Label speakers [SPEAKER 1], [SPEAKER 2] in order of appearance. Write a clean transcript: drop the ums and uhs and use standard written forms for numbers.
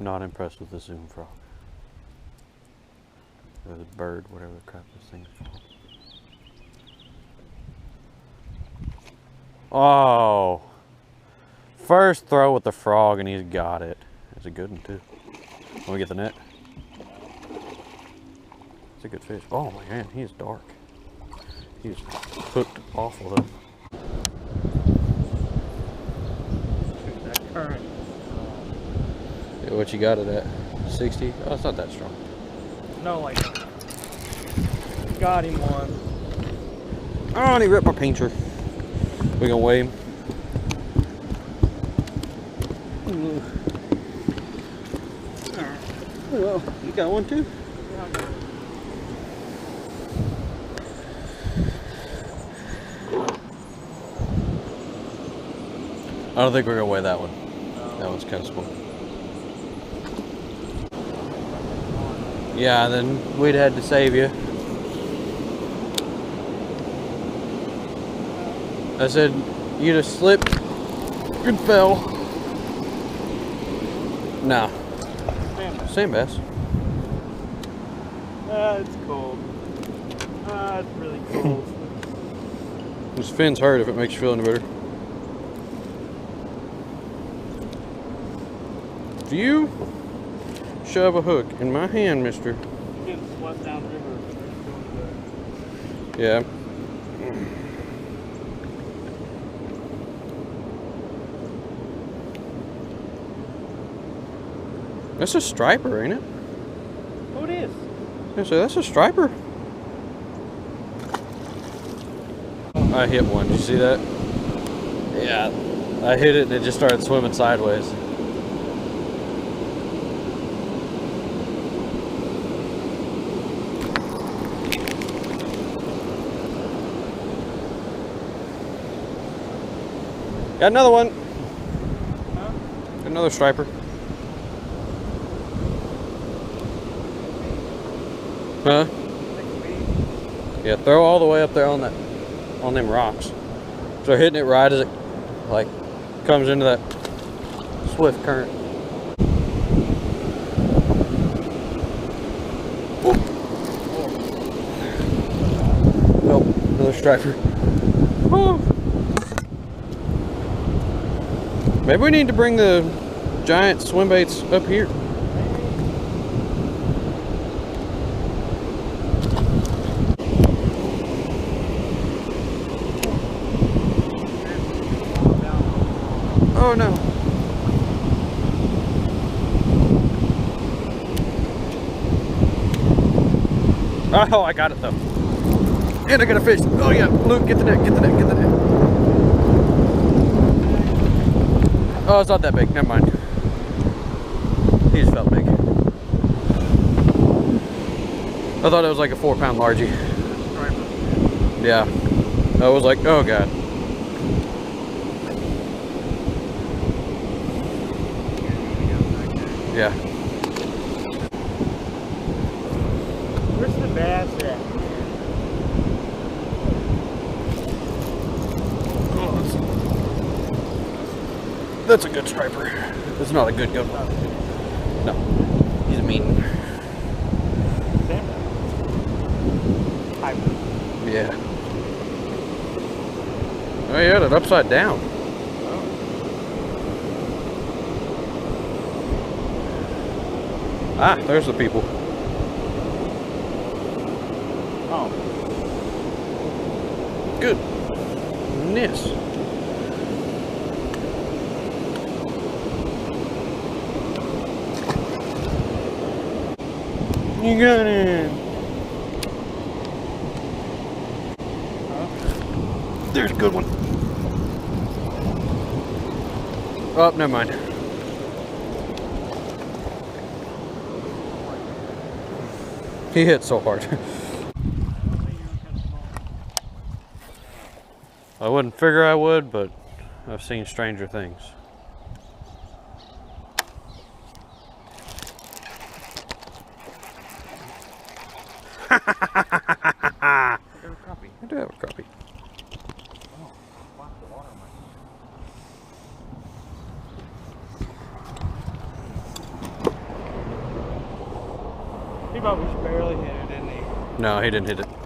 [SPEAKER 1] Not impressed with the Zoom frog. Or the bird, whatever the crap this thing's called. Oh! First throw with the frog and he's got it. It's a good one too. Let me get the net. It's a good fish. Oh man, he is dark. He's hooked awful though.
[SPEAKER 2] That current.
[SPEAKER 1] Yeah, what you got it at? 60? Oh, it's not that strong.
[SPEAKER 2] No, like, got him one.
[SPEAKER 1] Oh, and he ripped my painter. We gonna weigh him? Oh, well, you got one too? I don't think we're gonna weigh that one. That one's kind of small. Yeah, then we'd had to save you. I said you just slipped and fell. No. Sand bass.
[SPEAKER 2] It's cold. It's really cold.
[SPEAKER 1] This fin's hurt if it makes you feel any better. If you shove a hook in my hand, mister.
[SPEAKER 2] You're getting swept down the river.
[SPEAKER 1] Yeah. That's a striper, ain't it?
[SPEAKER 2] Oh, it is.
[SPEAKER 1] I say that's a striper. I hit one. Did you see that? Yeah. I hit it and it just started swimming sideways. Got another one.
[SPEAKER 2] Huh?
[SPEAKER 1] Another striper. Huh?
[SPEAKER 2] 6 feet.
[SPEAKER 1] Yeah, throw all the way up there on that, on them rocks. So hitting it right as it like comes into that swift current. Nope, another striper. Oh. Maybe we need to bring the giant swim baits up here. Oh no. Oh, I got it though. And I got a fish. Oh yeah, Luke, get the net, get the net, get the net. Oh, it's not that big, never mind. He just felt big. I thought it was like a 4-pound largie. Yeah. I was like, oh god. Yeah.
[SPEAKER 2] Where's the bass at?
[SPEAKER 1] That's a good striper. It's not a good one. No. He's a mean one. Yeah. Oh, he had it upside down. Ah, there's the people.
[SPEAKER 2] Oh.
[SPEAKER 1] Goodness. You got it. There's a good one. Oh, never mind. He hit so hard. I wouldn't figure I would, but I've seen stranger things. I do have a crappie.
[SPEAKER 2] He about was barely hit it, didn't he?
[SPEAKER 1] No, he didn't hit it.